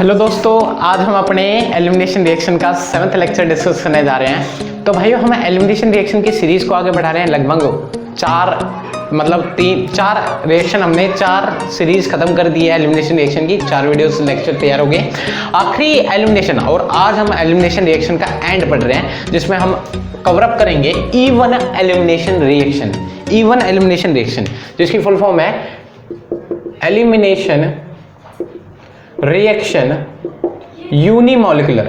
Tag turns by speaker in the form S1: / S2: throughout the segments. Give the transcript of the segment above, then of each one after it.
S1: Hello दोस्तों, आज हम अपने एलिमिनेशन रिएक्शन का 7th लेक्चर डिस्कस करने जा रहे हैं। तो भाइयों, हम एलिमिनेशन रिएक्शन की सीरीज को आगे बढ़ा रहे हैं। लगभग चार रिएक्शन हमने 4 सीरीज खत्म कर दी है एलिमिनेशन रिएक्शन की। 4 वीडियोस लेक्चर तैयार हो गए, आखिरी एलिमिनेशन। और आज हम एलिमिनेशन रिएक्शन का एंड पढ़ रहे हैं, जिसमें हम कवर अप करेंगे even elimination reaction. Even elimination reaction जिसकी फुल फॉर्म है एलिमिनेशन रिएक्शन यूनिमॉलिक्यूलर।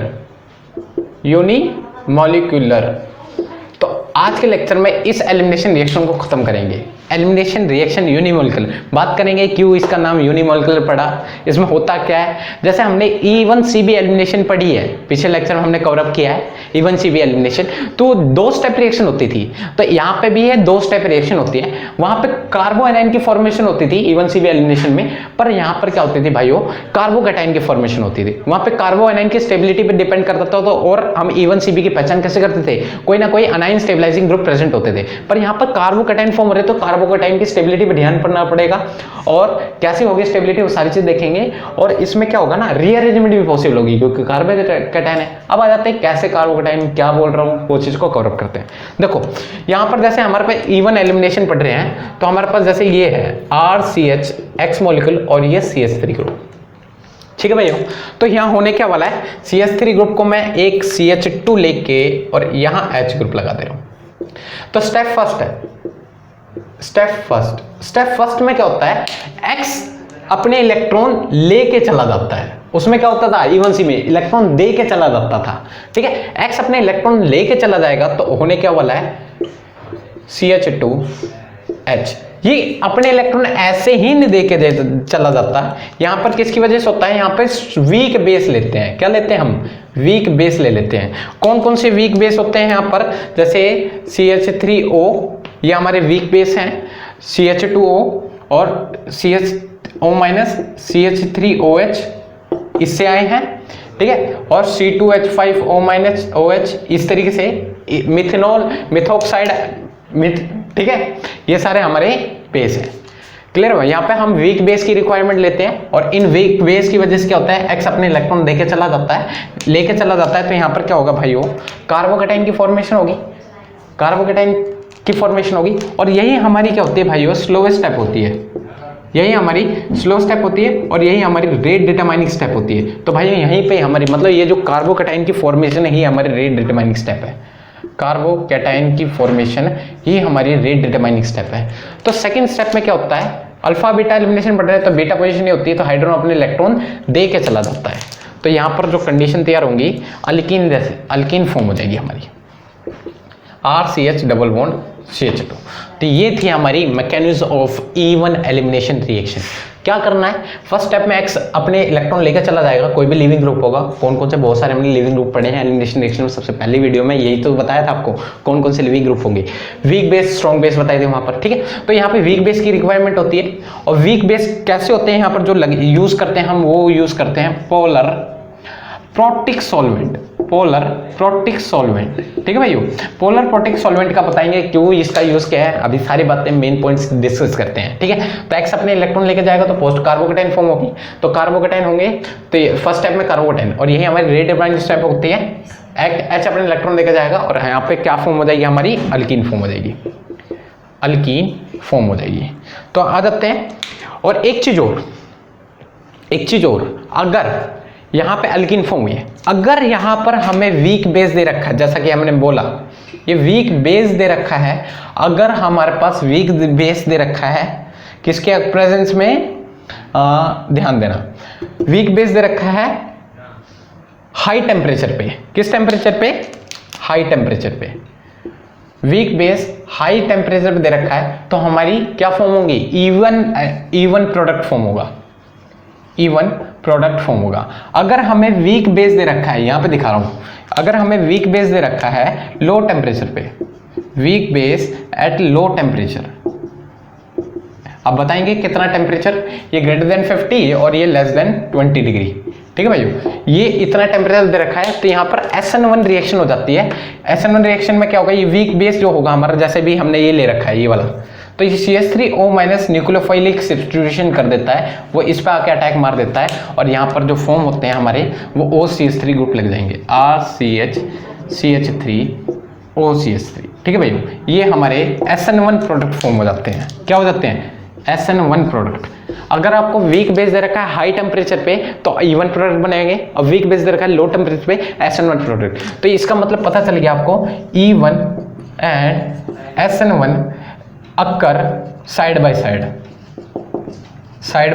S1: तो आज के लेक्चर में इस एलिमिनेशन रिएक्शन को खत्म करेंगे। एलिमिनेशन रिएक्शन यूनिमॉलिक्यूलर बात करेंगे, क्यों इसका नाम यूनिमॉलिक्यूलर पड़ा, इसमें होता क्या है। जैसे हमने E1CB एलिमिनेशन पढ़ी है, पिछले लेक्चर में हमने कवर अप किया है E1CB एलिमिनेशन। तो 2 स्टेप रिएक्शन होती थी, तो यहाँ पे भी है 2 स्टेप रिएक्शन होती है। वहां पे कार्बोएनाइन की फॉर्मेशन होती थी E1CB एलिमिनेशन में, पर यहाँ पर क्या होती थी भाइयों, कार्बोकैटायन की फॉर्मेशन होती थी। वहां पे कार्बोएनाइन की स्टेबिलिटी पे डिपेंड करता था। तो और हम E1CB की पहचान कैसे करते थे, कोई ना कोई अनाइन स्टेबलाइजिंग ग्रुप प्रेजेंट होते थे। पर यहाँ पर कार्बोकैटायन फॉर्म हो रहे, तो कार्बोकैटायन की स्टेबिलिटी पे ध्यान पड़ना पड़ेगा। और कैसे होगी स्टेबिलिटी, वो सारी चीज देखेंगे। और इसमें क्या होगा ना, रीअरेंजमेंट भी पॉसिबल होगी, क्योंकि कार्बोकैटायन है। अब आ जाते हैं कैसे कार्बोकैटायन, क्या बोल रहा हूं, वो चीज को कवर अप करते हैं। देखो यहां पर जैसे हमारे पास इवन एलिमिनेशन पढ़ रहे हैं, तो हमारे पास जैसे ये है RCH X मॉलिक्यूल और ये CH3 ग्रुप। ठीक है भैया, तो यहां होने क्या वाला है, CH3 ग्रुप को मैं एक CH2 लेके और यहां H ग्रुप लगा दे रहा हूं। तो स्टेप फर्स्ट है, स्टेप फर्स्ट में क्या होता है, X अपने इलेक्ट्रॉन लेके चला जाता है। उसमें क्या होता था, E1C में इलेक्ट्रॉन दे के चला जाता था। ठीक है, X अपने इलेक्ट्रॉन लेके चला जाएगा, तो होने क्या वाला है, CH2H। ये अपने इलेक्ट्रॉन ऐसे ही नहीं दे के चला जाता। यहां पर किसकी वजह से होता है, यहां पे वीक बेस लेते हैं। क्या लेते हैं हम, वीक बेस ले लेते हैं। कौन कौन से वीक बेस होते हैं यहां पर, जैसे CH3O, ये हमारे वीक बेस हैं। CH2O और CHO- CH3OH इससे आए हैं। ठीक है, और C2H5O- OH इस तरीके से मिथेनॉल, मिथॉक्साइड, ठीक है, ये सारे हमारे बेस हैं। क्लियर है, यहाँ पे हम वीक बेस की रिक्वायरमेंट लेते हैं। और इन वीक बेस की वजह से क्या होता है, X अपने इलेक्ट्रॉन लेके चला जाता है। तो यहाँ पर क्या होगा भाइयों, कार्बोकैटायन की फॉर्मेशन होगी, और यही हमारी क्या होती है भाइयों, स्लो स्टेप होती है। और यही हमारी रेट डिटरमाइनिंग स्टेप होती है। तो भाइयों यहीं पे हमारी मतलब ये जो कार्बोकैटायन की फॉर्मेशन ही हमारी रेट डिटरमाइनिंग स्टेप है। कार्बोकैटायन की फॉर्मेशन ही हमारी रेट डिटरमाइनिंग स्टेप है। तो सेकंड स्टेप में क्या होता है, अल्फा बीटा एलिमिनेशन पढ़ रहे हैं, तो बीटा पोजीशन नहीं होती है, तो हाइड्रोजन अपने इलेक्ट्रॉन दे के चला जाता है। तो यहाँ पर जो कंडीशन तैयार होंगी, अल्कीन जैसे अल्कीन फॉर्म हो जाएगी हमारी, RCH डबल बॉन्ड CH2। तो ये थी हमारी mechanism of even elimination reaction. क्या करना है, फर्स्ट स्टेप में X अपने इलेक्ट्रॉन लेकर चला जाएगा, कोई भी लिविंग ग्रुप होगा। कौन कौन से, बहुत सारे हमने लिविंग ग्रुप पढ़े हैं एलिमिनेशन रिएक्शन में। सबसे पहली वीडियो में यही तो बताया था आपको, कौन कौन से लिविंग ग्रुप होंगे। वीक बेस, स्ट्रॉन्ग बेस बताए थे वहां पर। ठीक है, तो यहाँ पे वीक बेस की रिक्वायरमेंट होती है। और वीक बेस कैसे होते हैं, यहाँ पर जो यूज करते हैं हम, वो यूज करते हैं पोलर प्रोटिक सॉल्वेंट। ठीक है भाइयों, पोलर प्रोटिक सॉल्वेंट का बताएंगे क्यों इसका यूज क्या है। अभी सारी बातें, मेन पॉइंट्स डिस्कस करते हैं। ठीक है, तो X अपने इलेक्ट्रॉन लेके जाएगा, तो पोस्ट कार्बोकैटायन फॉर्म होगी। तो कार्बोकैटायन होंगे, तो फर्स्ट स्टेप में कार्बोकैटायन, और यही हमारी रेट डिटरमाइनिंग स्टेप होती है। H अपने इलेक्ट्रॉन लेके जाएगा, और यहाँ पे क्या फॉर्म हो जाएगी हमारी, अल्कीन फॉर्म हो जाएगी। तो आ जाते हैं। और एक चीज और, अगर यहाँ पे अल्कीन फॉर्म हुई है, अगर यहाँ पर हमें वीक बेस दे रखा है, जैसा कि हमने बोला ये वीक बेस दे रखा है। अगर हमारे पास वीक बेस दे रखा है, किसके प्रेजेंस में, ध्यान देना, वीक बेस दे रखा है हाई टेम्परेचर पे। किस टेम्परेचर पे, हाई टेम्परेचर पे। वीक बेस हाई टेम्परेचर पे दे रखा है, तो हमारी क्या फॉर्म होंगी, इवन प्रोडक्ट फॉर्म होगा। अगर हमें वीक बेस दे रखा है, यहां पे दिखा रहा हूं, अगर हमें वीक बेस दे रखा है लो टेम्परेचर पे, weak base at low temperature. अब बताएंगे कितना टेम्परेचर, ये ग्रेटर देन 50 और ये लेस देन 20 डिग्री। ठीक है भाइयों, ये इतना टेम्परेचर दे रखा है, तो यहाँ पर SN1 रिएक्शन हो जाती है। SN1 रिएक्शन में क्या होगा, ये वीक बेस जो होगा हमारा, जैसे भी हमने ये ले रखा है, ये वाला तो ये CH3O माइनस न्यूक्लियोफाइलिक सब्स्टिट्यूशन कर देता है, वो इस पर आके अटैक मार देता है और यहाँ पर जो फॉर्म होते हैं हमारे वो OCH3 ग्रुप लग जाएंगे, RCH CH3OCH3। ठीक है भाई, ये हमारे SN1 प्रोडक्ट फॉर्म हो जाते हैं। क्या हो जाते हैं? SN1 product. अगर आपको वीक बेस दे रखा है हाई टेम्परेचर पे तो E1 प्रोडक्ट बनेंगे, और वीक बेस दे रखा है लो टेम्परेचर पे SN1 प्रोडक्ट। तो इसका मतलब पता चल गया आपको, E1 and SN1 occur side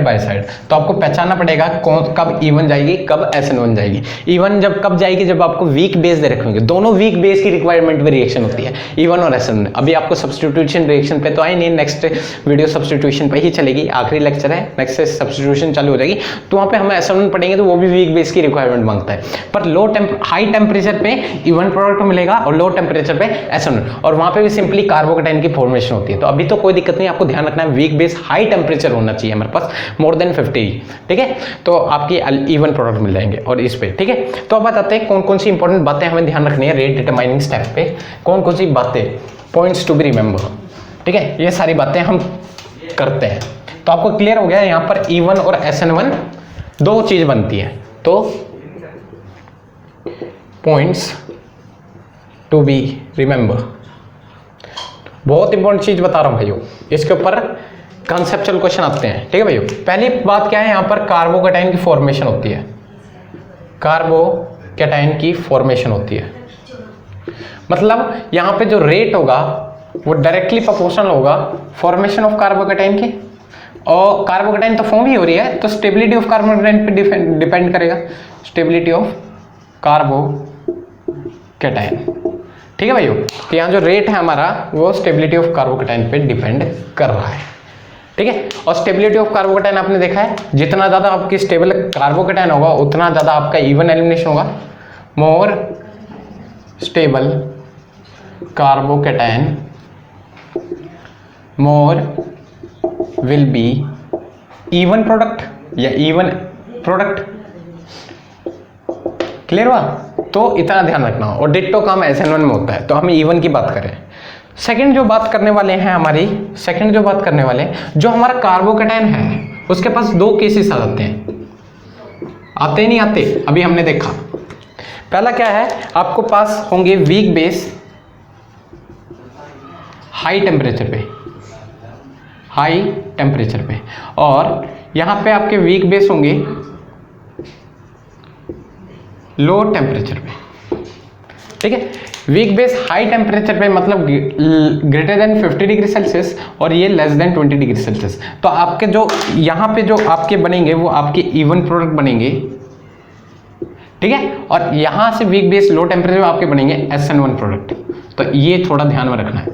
S1: by side. तो आपको पहचानना पड़ेगा कब E1 जाएगी, कब SN1 जाएगी। E1 कब जाएगी? जब आपको वीक बेस दे रखे होंगे, दोनों वीक बेस की रिक्वायरमेंट में रिएक्शन होती है, E1 और SN1। अभी आपको सब्स्टिट्यूशन रिएक्शन पे तो आई नहीं, नेक्स्ट वीडियो सब्स्टिट्यूशन पे ही चलेगी, आखिरी लेक्चर है, नेक्स्ट से सब्स्टिट्यूशन चालू हो जाएगी, तो वहाँ पे हमें SN1 पढ़ेंगे, तो वो भी वीक बेस की रिक्वायरमेंट मांगता है। पर हाई टेम्परेचर पे E1 प्रोडक्ट मिलेगा और लो टेम्परेचर पे SN1, और वहाँ पे भी सिंपली कार्बोकेटाइन की फॉर्मेशन होती है। तो अभी तो कोई दिक्कत नहीं, आपको ध्यान रखना है वीक बेस हाई टेम्परेचर होना चाहिए हमारे पास, मोर देन 50। ठीक है, तो आपकी E1 प्रोडक्ट मिल जाएंगे और इस पे। ठीक है, तो अब बताते हैं कौन कौन सी इंपॉर्टेंट बातें हमें ध्यान रखनी है रेट डिटरमाइनिंग स्टेप पे, कौन कौन सी बातें, पॉइंट्स टू बी रिमेंबर। ठीक है, ये सारी बातें हम करते हैं। तो आपको क्लियर हो गया, यहाँ पर E1 और SN1 दो चीज बनती है। तो पॉइंट्स टू बी रिमेंबर, बहुत इंपॉर्टेंट चीज बता रहा हूं भाइयों, इसके ऊपर कॉन्सेप्चुअल क्वेश्चन आते हैं। ठीक है भाइयों, पहली बात क्या है, यहाँ पर कार्बोकेटाइन की फॉर्मेशन होती है, कार्बोकेटाइन की फॉर्मेशन होती है। मतलब यहाँ पे जो रेट होगा वो डायरेक्टली प्रोपोर्शनल होगा फॉर्मेशन ऑफ कार्बोकेटाइन की, और कार्बोकेटाइन तो फॉर्म ही हो रही है, तो स्टेबिलिटी ऑफ कार्बोकेटाइन पे डिपेंड करेगा, स्टेबिलिटी ऑफ कार्बोकेटाइन। ठीक है भाइयों, तो यहाँ जो रेट है हमारा वो स्टेबिलिटी ऑफ कार्बोकेटाइन पे डिपेंड कर रहा है। ठीक है, और स्टेबिलिटी ऑफ कार्बोकेटाइन आपने देखा है, जितना ज्यादा आपकी स्टेबल कार्बोकेटाइन होगा उतना ज्यादा आपका E1 एलिमिनेशन होगा। More stable carbocation more will be E1 product या E1 प्रोडक्ट। क्लियर हुआ? तो इतना ध्यान रखना, और डिट्टो काम SN1 में होता है। तो हम E1 की बात करें। सेकंड जो बात करने वाले हैं जो हमारा कार्बोकेटाइन है उसके पास दो केसेस आ जाते हैं, आते नहीं आते, अभी हमने देखा। पहला क्या है, आपको पास होंगे वीक बेस हाई टेम्परेचर पे, और यहां पे आपके वीक बेस होंगे लो टेम्परेचर पे। ठीक है, वीक बेस हाई टेम्परेचर पे मतलब ग्रेटर देन 50 डिग्री सेल्सियस और ये लेस देन 20 डिग्री सेल्सियस। तो आपके जो यहाँ पे जो आपके बनेंगे वो आपके E1 प्रोडक्ट बनेंगे। ठीक है, और यहाँ से वीक बेस लो टेम्परेचर में आपके बनेंगे SN1 प्रोडक्ट। तो ये थोड़ा ध्यान में रखना है।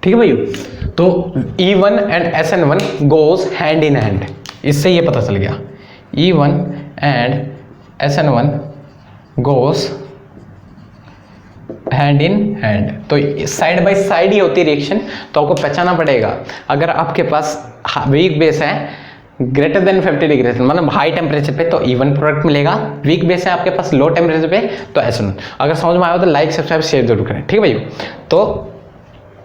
S1: ठीक है भाइयों, तो E1 and SN1 goes hand in hand, इससे ये पता चल गया E1 and SN1 goes hand in hand. तो साइड बाय साइड ही होती है रिएक्शन। तो आपको पहचाना पड़ेगा, अगर आपके पास वीक बेस है ग्रेटर देन 50 डिग्री मतलब हाई टेम्परेचर पे तो E1 प्रोडक्ट मिलेगा, वीक बेस है आपके पास लो टेम्परेचर पे तो SN1। अगर समझ में आया हो तो लाइक सब्सक्राइब शेयर जरूर करें। ठीक है भाई, तो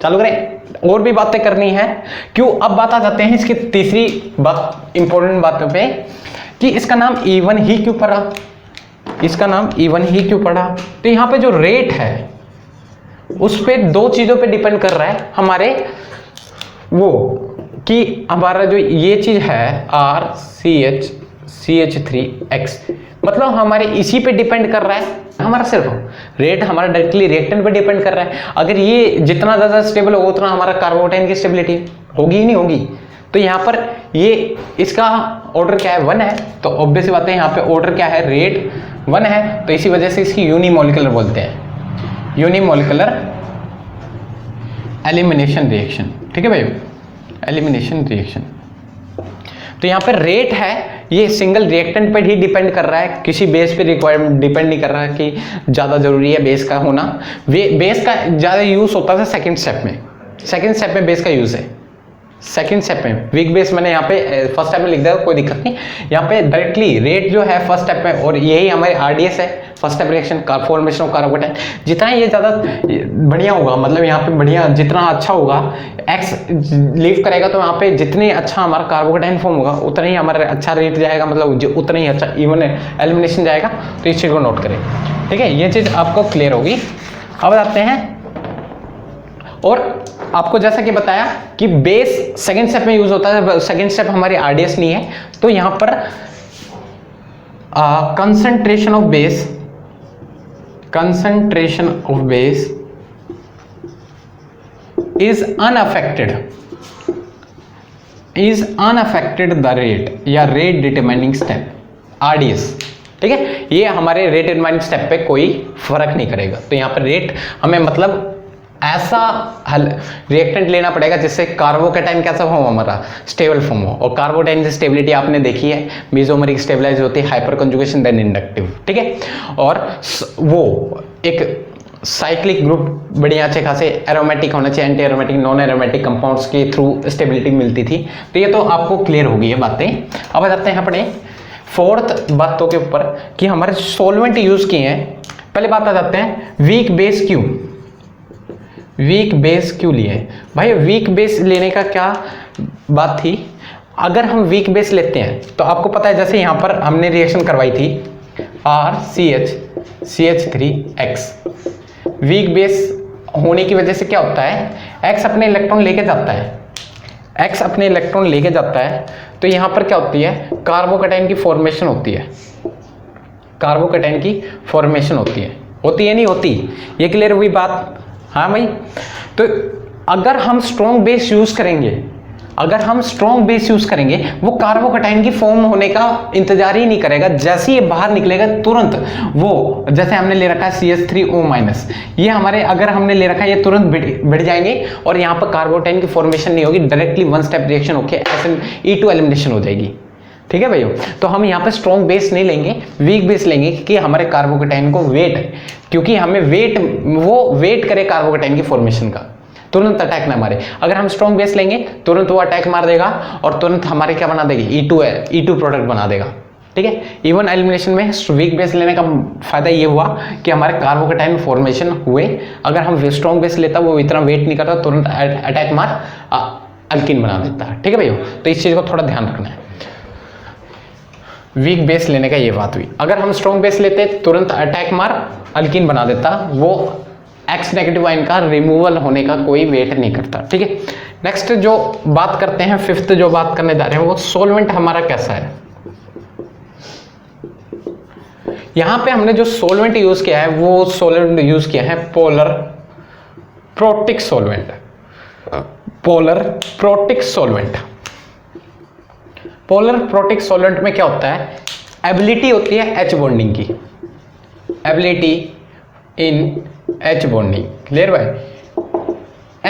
S1: चालू करें, और भी बातें करनी है। क्यों, अब बात आ जाते हैं इसकी तीसरी बात, इंपॉर्टेंट बातों पे, कि इसका नाम E1 ही क्यों पड़ा, इसका नाम E1 ही क्यों पड़ा। तो यहाँ पे जो रेट है उस पे दो चीजों पे डिपेंड कर रहा है हमारे, वो कि हमारा जो ये चीज है RCH3X, मतलब हमारे इसी पे डिपेंड कर रहा है हमारा, सिर्फ रेट हमारा डायरेक्टली रिएक्टेंट पे डिपेंड कर रहा है। अगर ये जितना ज्यादा स्टेबल होगा उतना हमारा कार्बोकेटाइन की स्टेबिलिटी होगी ही नहीं होगी। तो यहाँ पर ये इसका ऑर्डर क्या है, 1 है, तो ऑब्वियस बात है यहाँ पे ऑर्डर क्या है, रेट 1 है, तो इसी वजह से इसकी यूनिमोलिकुलर बोलते हैं, यूनिमोलिकुलर एलिमिनेशन रिएक्शन। ठीक है भाई, एलिमिनेशन रिएक्शन। तो यहाँ पर रेट है, ये सिंगल रिएक्टेंट पर ही डिपेंड कर रहा है, किसी बेस पे रिक्वायरमेंट डिपेंड नहीं कर रहा है कि ज़्यादा जरूरी है बेस का होना। बेस का ज़्यादा यूज होता है सेकेंड स्टेप में, बेस का यूज है सेकेंड स्टेप में। वीक बेस मैंने यहाँ पे फर्स्ट स्टेप में लिख दिया, कोई दिक्कत नहीं। यहाँ पे डायरेक्टली रेट जो है फर्स्ट स्टेप में, और यही हमारे RDS है, first step reaction formation of carbocation. जितना ये ज़्यादा बढ़िया होगा, मतलब यहाँ पे बढ़िया जितना अच्छा होगा, एक्स लीव करेगा तो यहाँ पे जितनी अच्छा हमारा कार्बोकेटाइन फॉर्म होगा उतना ही हमारा अच्छा रेट जाएगा, मतलब उतना ही अच्छा इवन एलिमिनेशन जाएगा। तो इस चीज़ को नोट करें, ठीक है, ये चीज़ आपको क्लियर होगी। अब आते हैं, और आपको जैसा कि बताया कि बेस सेकंड स्टेप में यूज होता है, सेकंड स्टेप हमारी आरडीएस नहीं है, तो यहां पर concentration of base is unaffected the rate या रेट डिटरमाइनिंग स्टेप आरडीएस, ठीक है, ये हमारे रेट डिटरमाइनिंग स्टेप पे कोई फर्क नहीं करेगा। तो यहां पर रेट हमें मतलब ऐसा रिएक्टेंट लेना पड़ेगा जिससे कार्बोकेटाइन कैसा फॉर्म हमारा स्टेबल फॉर्म हो, और कार्बोकेटाइन की स्टेबिलिटी आपने देखी है, मेसोमरिक स्टेबलाइज होती है, हाइपर कंजुगेशन देन इंडक्टिव, ठीक है, और वो एक साइक्लिक ग्रुप बढ़िया अच्छे खासे एरोमेटिक होना चाहिए, anti aromatic non aromatic compounds के थ्रू स्टेबिलिटी मिलती थी। तो ये तो आपको क्लियर होगी ये बातें। अब आ जाते हैं अपने फोर्थ बातों के ऊपर कि हमारे सॉल्वेंट यूज किए हैं। पहले बात आ जाते हैं वीक बेस क्यों लिए भाई। वीक बेस लेने का क्या बात थी, अगर हम वीक बेस लेते हैं तो आपको पता है जैसे यहां पर हमने रिएक्शन करवाई थी RCH3X, वीक बेस होने की वजह से क्या होता है, X अपने इलेक्ट्रॉन लेके जाता है, तो यहां पर क्या होती है, कार्बोकेटाइन की फॉर्मेशन होती है, नहीं होती, ये क्लियर हुई बात। हाँ भाई, तो अगर हम स्ट्रॉन्ग बेस यूज करेंगे वो कार्बोकेटाइन की फॉर्म होने का इंतजार ही नहीं करेगा, जैसे ये बाहर निकलेगा तुरंत वो, जैसे हमने ले रखा है CH3O-, ये हमारे अगर हमने ले रखा है ये तुरंत बढ़ जाएंगे और यहाँ पर कार्बोकेटाइन की फॉर्मेशन नहीं होगी, डायरेक्टली वन स्टेप रिएक्शन होकर E2 एलिमिनेशन हो जाएगी, ठीक है भाइयों। तो हम यहाँ पे स्ट्रॉन्ग बेस नहीं लेंगे, वीक बेस लेंगे कि हमारे कार्बोकेटाइन को क्योंकि हमें वेट करे कार्बोकेटाइन की फॉर्मेशन का, तुरंत अटैक ना मारे। अगर हम स्ट्रॉन्ग बेस लेंगे तुरंत वो अटैक मार देगा और तुरंत हमारे क्या बना देगी, E2 प्रोडक्ट बना देगा, ठीक है। इवन एलिमिनेशन में वीक बेस लेने का फायदा ये हुआ कि हमारे कार्बोकेटाइन फॉर्मेशन हुए। अगर हम स्ट्रॉन्ग बेस लेता वो इतना वेट नहीं करता, तुरंत अटैक मार अल्कीन बना देता है, ठीक है भैया। तो इस चीज को थोड़ा ध्यान रखना है, वीक बेस लेने का ये बात हुई। अगर हम स्ट्रॉन्ग बेस लेते तुरंत अटैक मार अल्कीन बना देता, वो X नेगेटिव आयन का रिमूवल होने का कोई वेट नहीं करता, ठीक है। नेक्स्ट जो बात करते हैं, फिफ्थ जो बात करने जा रहे हैं वो सॉल्वेंट हमारा कैसा है। यहां पे हमने जो सॉल्वेंट यूज किया है वो सॉल्वेंट यूज किया है polar protic solvent. Polar protic solvent में क्या होता है, एबिलिटी होती है H बॉन्डिंग की, ability in H bonding, clear भाई,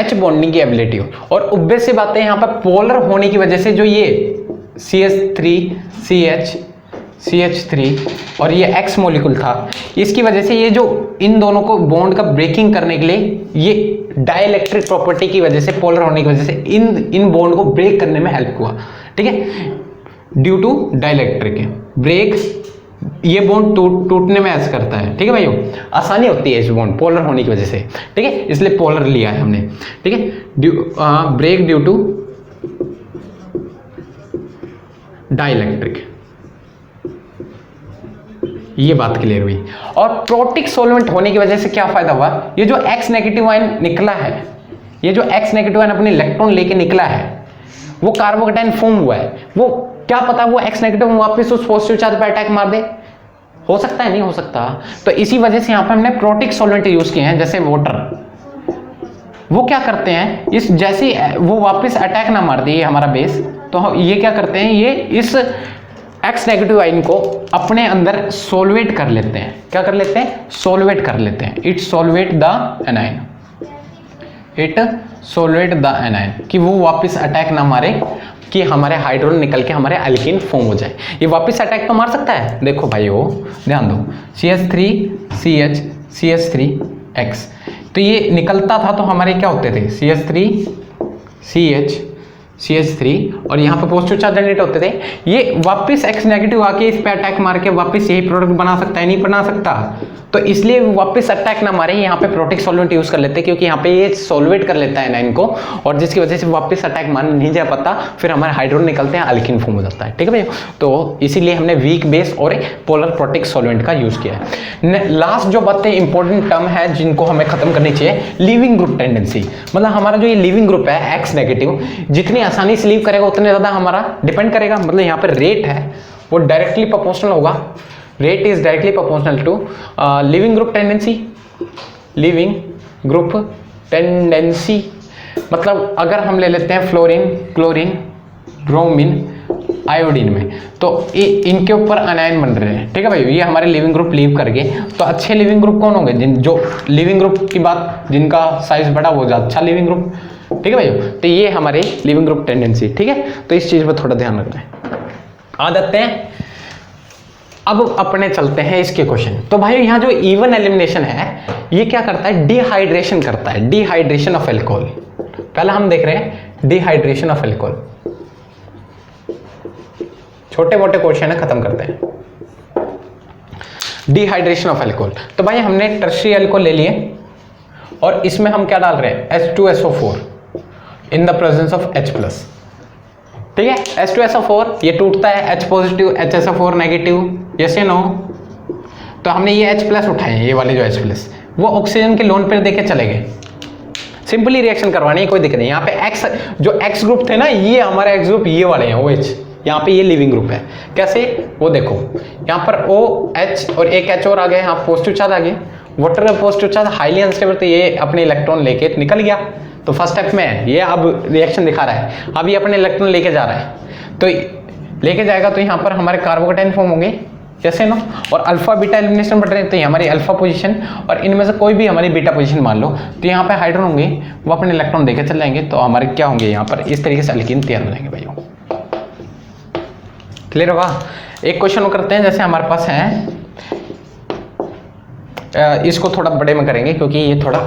S1: H बॉन्डिंग की एबिलिटी हो। और ऑब्वियस सी बात है यहाँ पर पोलर होने की वजह से जो ये CH3 और ये X मॉलिक्यूल था, इसकी वजह से ये जो इन दोनों को बॉन्ड का ब्रेकिंग करने के लिए ये डाइइलेक्ट्रिक प्रॉपर्टी की वजह से, पोलर होने की वजह से इन बॉन्ड को ब्रेक करने में हेल्प हुआ, ठीक है। ड्यू टू डाइइलेक्ट्रिक ब्रेक ये बॉन्ड टूटने में ऐसा करता है, ठीक है भाइयों, आसानी होती है इस बॉन्ड पोलर होने की वजह से, ठीक है, इसलिए पोलर लिया है हमने, ठीक है। ब्रेक ड्यू टू डाइइलेक्ट्रिक, ये बात क्लियर हुई। और प्रोटिक सॉल्वेंट होने की वजह से क्या फायदा हुआ, ये जो X नेगेटिव आयन निकला है, ये जो X नेगेटिव आयन अपने इलेक्ट्रॉन लेके निकला है, वो कार्बोकेटाइन फॉर्म हुआ है, वो क्या पता वो X नेगेटिव वापस उस पॉजिटिव चार्ज पर अटैक मार दे, हो सकता है, नहीं हो सकता। तो इसी वजह से यहां पर हमने प्रोटिक सॉल्वेंट यूज किए हैं, जैसे वाटर, वो क्या करते हैं, इस जैसे वो वापस अटैक ना मार दे ये हमारा बेस, तो ये क्या करते हैं, ये इस X नेगेटिव आयन को अपने अंदर सोलवेट कर लेते हैं। क्या कर लेते हैं, सोलवेट कर लेते हैं। इट सोलवेट द एनायन, कि वो वापस अटैक ना मारे, कि हमारे हाइड्रोजन निकल के हमारे अल्कीन फॉर्म हो जाए। ये वापस अटैक तो मार सकता है, देखो भाई वो ध्यान दो, CH3X, तो ये निकलता था तो हमारे क्या होते थे, CH3CH CH3 और यहाँ पे पॉजिटिव चार्ज जनरेट होते थे, ये वापस X नेगेटिव आके इस पे अटैक मार के वापस यही प्रोडक्ट बना सकता है, नहीं बना सकता। तो इसलिए वापस अटैक ना मारे, यहाँ पे प्रोटेक्ट सॉल्वेंट यूज कर लेते हैं, क्योंकि यहाँ पे ये सॉल्वेट कर लेता है ना इनको, और जिसकी वजह से वापस अटैक मारने नहीं जा पाता, फिर हमारे हाइड्रोजन निकलते हैं, अल्किन फॉर्म हो जाता है। ठीक है भैया, तो इसीलिए हमने वीक बेस और पोलर प्रोटेक्ट सॉल्वेंट का यूज किया है। लास्ट जो बातें इंपॉर्टेंट टर्म है जिनको हमें खत्म करनी चाहिए, लीविंग ग्रुप टेंडेंसी। मतलब हमारा जो ये लीविंग ग्रुप है X नेगेटिव, जितनी आसानी से लीव करेगा उतने ज्यादा हमारा डिपेंड करेगा, मतलब यहाँ पर रेट है वो डायरेक्टली प्रोपोर्शनल होगा, rate is directly proportional to leaving group tendency. Leaving group tendency मतलब अगर हम ले लेते हैं फ्लोरीन, क्लोरीन, ब्रोमीन, आयोडीन में, तो इनके ऊपर अनायन बन रहे हैं। ठीक है भाई, ये हमारे लिविंग ग्रुप लीव करके, तो अच्छे लिविंग ग्रुप कौन होंगे, जो लिविंग ग्रुप की बात, जिनका साइज बड़ा वो ज्यादा अच्छा लिविंग ग्रुप। ठीक है भाई, तो ये हमारे लिविंग ग्रुप टेंडेंसी। ठीक है, तो इस चीज पर थोड़ा ध्यान रखना है। आ जाते हैं अब अपने चलते हैं इसके क्वेश्चन। तो भाई यहाँ जो इवन एलिमिनेशन है ये क्या करता है, डिहाइड्रेशन करता है, डिहाइड्रेशन ऑफ एल्कोहल। पहला हम देख रहे हैं डिहाइड्रेशन ऑफ एल्कोहल, छोटे मोटे क्वेश्चन है, खत्म करते हैं। डिहाइड्रेशन ऑफ एल्कोहल, तो भाई हमने टर्शियरी एल्कोहल ले लिए और इसमें हम क्या डाल रहे हैं, H2SO4 in the presence of H+। ठीक है, H2SO4 ये टूटता है H positive HSO4 negative, yes या नो। तो हमने ये H+ उठाए हैं, ये वाले जो H+, वो ऑक्सीजन के लोन पेयर देके चले गए। सिंपली रिएक्शन करवानी है, कोई दिक्कत नहीं। यहाँ पे X जो X ग्रुप थे ना, ये हमारा X ग्रुप ये वाले हैं OH, यहाँ पे ये लिविंग ग्रुप है। कैसे, वो देखो यहाँ पर OH और एक H और आ गए, यहाँ पॉजिटिव चार्ज आ गए, वाटर का पॉजिटिव चार्ज हाईली अनस्टेबल, तो ये अपने इलेक्ट्रॉन लेके निकल गया। तो फर्स्ट स्टेप में है, ये अब रिएक्शन दिखा रहा है, अब ये अपने इलेक्ट्रॉन लेके जा रहा है, तो लेके जाएगा तो यहाँ पर हमारे कार्बोकेटाइन फॉर्म होंगे, जैसे ना, और अल्फा बीटा एलिमिनेशन बढ़ रहे हैं, तो ये हमारी अल्फा पोजीशन, और इनमें से कोई भी हमारी बीटा पोजीशन मान लो, तो यहाँ पे हाइड्रोजन होंगे, वो अपने इलेक्ट्रॉन देके चल जाएंगे, तो हमारे क्या होंगे यहाँ पर इस तरीके से अल्कीन तैयार हो जाएंगे भाइयों। क्लियर होगा। एक क्वेश्चन करते हैं, जैसे हमारे पास है, इसको थोड़ा बड़े में करेंगे क्योंकि ये थोड़ा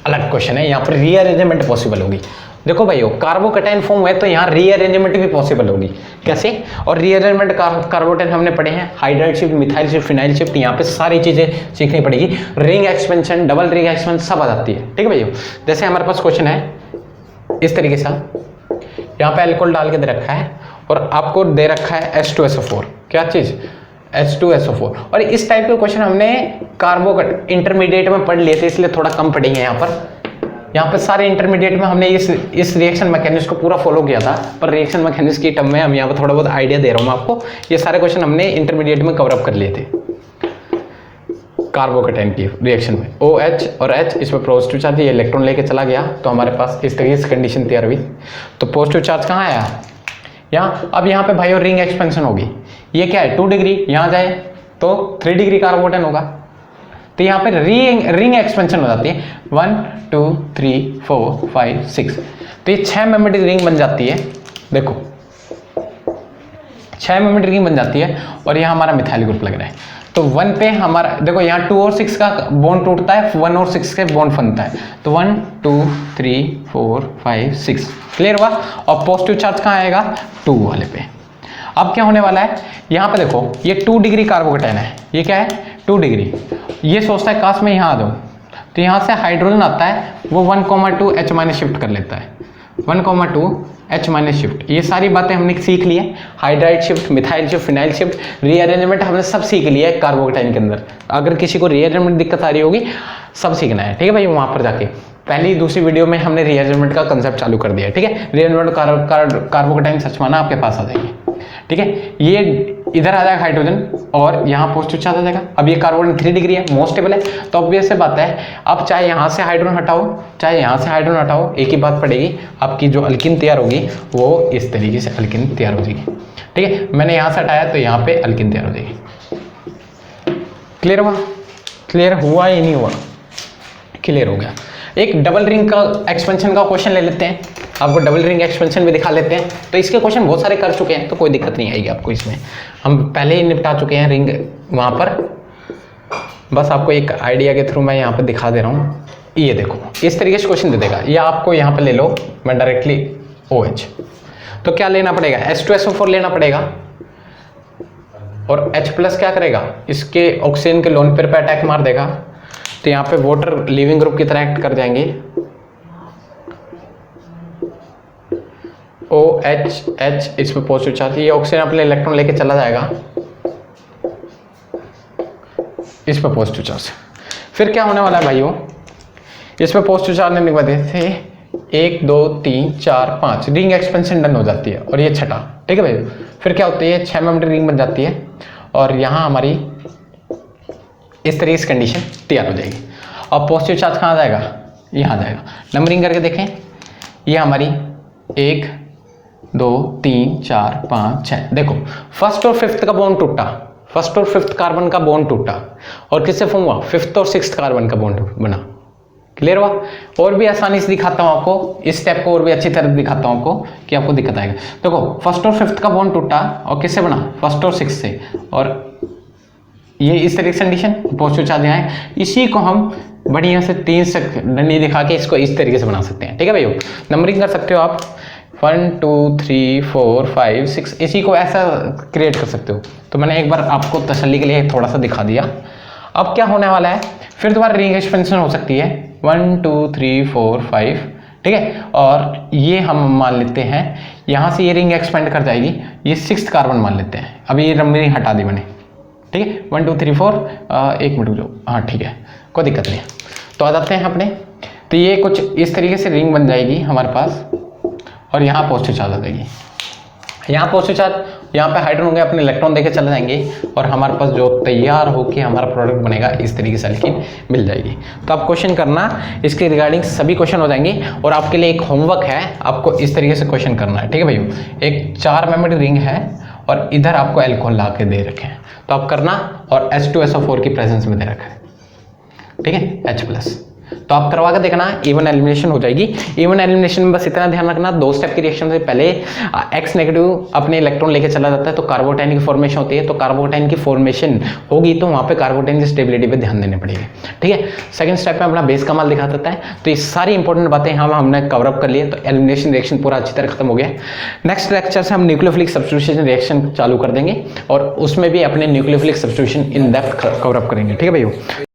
S1: अलग क्वेश्चन है, यहाँ पर रीअरेंजमेंट पॉसिबल होगी। देखो भाइयों, कार्बोकेटाइन फॉर्म है तो यहाँ रीअरेंजमेंट भी पॉसिबल होगी। कैसे, और रीअरेंजमेंट कार्बोकेटाइन हमने पढ़े हैं, hydride shift, methyl shift, phenyl shift, यहाँ पे सारी चीजें सीखनी पड़ेगी। Ring expansion, double ring expansion सब आ जाती है। ठीक है भाइयों, जैसे हमारे पास क्वेश्चन है इस तरीके से, यहाँ पे अल्कोहल डाल के दे रखा है और आपको दे रखा है H2SO4, क्या चीज, H2SO4। और इस टाइप के क्वेश्चन हमने कार्बोकेट इंटरमीडिएट में पढ़ लिए थे, इसलिए थोड़ा कम पढ़ेंगे यहाँ पर। यहाँ पे सारे इंटरमीडिएट में हमने इस रिएक्शन मैकेनिज्म को पूरा फॉलो किया था, पर रिएक्शन मैकेनिज्म की टर्म में हम यहाँ पर थोड़ा बहुत आइडिया दे रहा हूँ आपको। ये सारे क्वेश्चन हमने इंटरमीडिएट में कवर अप कर लिए थे कार्बोकेटाइन की रिएक्शन में। OH और H, इसमें पॉजिटिव चार्ज, ये इलेक्ट्रॉन लेके चला गया, तो हमारे पास इस तरीके से कंडीशन तैयार हुई। तो पॉजिटिव चार्ज कहाँ आया, यहाँ। अब यहाँ पे भाई और रिंग एक्सपेंशन होगी, ये क्या है 2 डिग्री, यहाँ जाए तो 3 डिग्री कार्बोकेटाइन होगा, तो यहाँ पे रिंग एक्सपेंशन हो जाती है 1 2 3 4 5 6, तो ये 6 मेंबर्ड रिंग बन जाती है। देखो 6 मेंबर्ड रिंग बन जाती है, और यहाँ हमारा मिथाइल ग्रुप लग रहा है। तो 1 पे हमारा देखो यहाँ 2 और 6 का बॉन्ड टूटता है, 1 और 6 के बॉन्ड बनता है, तो 1 2 3 4 5 6, क्लियर हुआ। और पॉजिटिव चार्ज कहाँ आएगा, 2 वाले पे। अब क्या होने वाला है, यहाँ पे देखो ये 2 डिग्री कार्बोकेटाइन है, ये क्या है 2 डिग्री, ये सोचता है काश मैं यहाँ आ जाऊँ, तो यहाँ से हाइड्रोजन आता है, वो 1,2 H- शिफ्ट कर लेता है, 1,2 H- शिफ्ट। ये सारी बातें हमने सीख ली है, hydride shift, methyl shift, phenyl shift, rearrangement हमने सब सीख लिया है कार्बोकेटाइन के अंदर। अगर किसी को रीअरेंजमेंट दिक्कत आ रही होगी, सब सीखना है। ठीक है भाई, वहाँ पर जाके पहली दूसरी वीडियो में हमने रीअरेंजमेंट का कंसेप्ट चालू कर दिया है। ठीक है, रीअरेंजमेंट कार्बोकेटाइन सर्च माना आपके पास आ जाएंगे। ठीक है, ये इधर आ जाएगा हाइड्रोजन और यहाँ पॉजिटिव चार्ज आ जाएगा। अब ये कार्बन 3 डिग्री है, मोस्ट स्टेबल है, तो ऑब्वियस से बात है, अब चाहे यहाँ से हाइड्रोजन हटाओ चाहे यहाँ से हाइड्रोजन हटाओ, एक ही बात पड़ेगी, आपकी जो अल्किन तैयार होगी वो इस तरीके से अल्किन तैयार हो जाएगी। ठीक है, मैंने यहाँ से हटाया तो यहाँ पे अल्किन तैयार हो जाएगी। क्लियर हुआ, क्लियर हुआ या नहीं हुआ, क्लियर हो गया। एक डबल रिंग का एक्सपेंशन का क्वेश्चन ले लेते हैं, आपको डबल रिंग एक्सपेंशन भी दिखा लेते हैं। तो इसके क्वेश्चन बहुत सारे कर चुके हैं, तो कोई दिक्कत नहीं आएगी आपको इसमें, हम पहले ही निपटा चुके हैं रिंग वहाँ पर। बस आपको एक आइडिया के थ्रू मैं यहाँ पर दिखा दे रहा हूँ। ये देखो इस तरीके से क्वेश्चन दे देगा, या आपको यहाँ पर ले लो, मैं डायरेक्टली OH, तो क्या लेना पड़ेगा, H2SO4 लेना पड़ेगा, और H प्लस क्या करेगा, इसके ऑक्सीजन के लोन पेयर पे अटैक मार देगा, तो यहाँ पे वाटर लिविंग ग्रुप की तरह एक्ट कर जाएंगे, OH इसमें पॉजिटिव चार्ज, ये ऑक्सीजन अपने इलेक्ट्रॉन लेके चला जाएगा, इस पर पॉजिटिव चार्ज। फिर क्या होने वाला है भाइयों, इसमें पॉजिटिव चार्ज लेने के बाद थे 1 2 3 4 5 रिंग एक्सपेंशन डन हो जाती है, और ये छठा, ठीक है भाई। फिर क्या होती है, 6 मेंबर रिंग बन जाती है, और यहाँ हमारी इस तरीके से कंडीशन तैयार हो जाएगी। और पॉजिटिव चार्ज कहाँ जाएगा, यहाँ जाएगा। नंबरिंग करके देखें, ये हमारी 1 2 3 4 5 6, देखो फर्स्ट और फिफ्थ का बॉन्ड टूटा, फर्स्ट और फिफ्थ कार्बन का बॉन्ड टूटा, और किससे फॉर्म हुआ, फिफ्थ और सिक्स्थ कार्बन का बॉन्ड बना। क्लियर हुआ। और भी आसानी से दिखाता हूं आपको, इस स्टेप को और भी अच्छी तरह दिखाता हूं आपको कि आपको दिक्कत आएगा। देखो फर्स्ट और फिफ्थ का बॉन्ड टूटा, और किससे बना, फर्स्ट और सिक्स्थ से, और ये इस तरीके से कंडीशन पॉजिटिव चार्ज यहाँ है। इसी को हम बढ़िया से 3 से डंडी दिखा के इसको इस तरीके से बना सकते हैं, ठीक है भाइयों। नंबरिंग कर सकते हो आप 1 2 3 4 5 6, इसी को ऐसा क्रिएट कर सकते हो। तो मैंने एक बार आपको तसल्ली के लिए थोड़ा सा दिखा दिया। अब क्या होने वाला है, फिर दोबारा रिंग एक्सपेंशन हो सकती है 1 2 3 4 5, ठीक है। और ये हम मान लेते हैं, यहाँ से ये रिंग एक्सपेंड कर जाएगी, ये 6th कार्बन मान लेते हैं। अभी ये नंबरिंग हटा दी मैंने, ठीक है। 1 2 3 4, 1 मिनट जो, हाँ ठीक है, कोई दिक्कत नहीं है। तो आ जाते हैं अपने, तो ये कुछ इस तरीके से रिंग बन जाएगी हमारे पास, और यहाँ पॉजिटिव चार्ज आ जाएगी, यहाँ पॉजिटिव चार्ज, यहाँ पे हाइड्रोजन होंगे अपने इलेक्ट्रॉन देके चले जाएंगे, और हमारे पास जो तैयार होके हमारा प्रोडक्ट बनेगा इस तरीके से एल्कीन मिल जाएगी। तो आप क्वेश्चन करना, इसके रिगार्डिंग सभी क्वेश्चन हो जाएंगे। और आपके लिए एक होमवर्क है, आपको इस तरीके से क्वेश्चन करना है, ठीक है भाइयों। एक 4 मेंबर्ड रिंग है, और इधर आपको एल्कोहल ला के दे रखे हैं, तो आप करना, और H2SO4 की प्रेजेंस में दे रखा है, ठीक है, H प्लस। तो आप करवा के देखना, इवन एलिमिनेशन हो जाएगी। इवन एलिमिनेशन में बस इतना ध्यान रखना, 2 स्टेप की रिएक्शन से पहले X नेगेटिव अपने इलेक्ट्रॉन लेके चला जाता है, तो कार्बोटाइन की फॉर्मेशन होती है। तो कार्बोटाइन की फॉर्मेशन होगी तो वहाँ पे कार्बोटाइन की स्टेबिलिटी पे ध्यान देने पड़ेगी, ठीक है। सेकंड स्टेप में अपना बेस कमाल दिखा देता है। तो ये सारी इंपॉर्टेंट बातें हमने कवर अप कर लिए, तो एलिमिनेशन रिएक्शन पूरा अच्छी तरह खत्म हो गया। नेक्स्ट लेक्चर से हम न्यूक्लियोफिलिक सब्स्टिट्यूशन रिएक्शन चालू कर देंगे, और उसमें भी अपने nucleophilic substitution in depth cover up करेंगे, ठीक है भाइयों।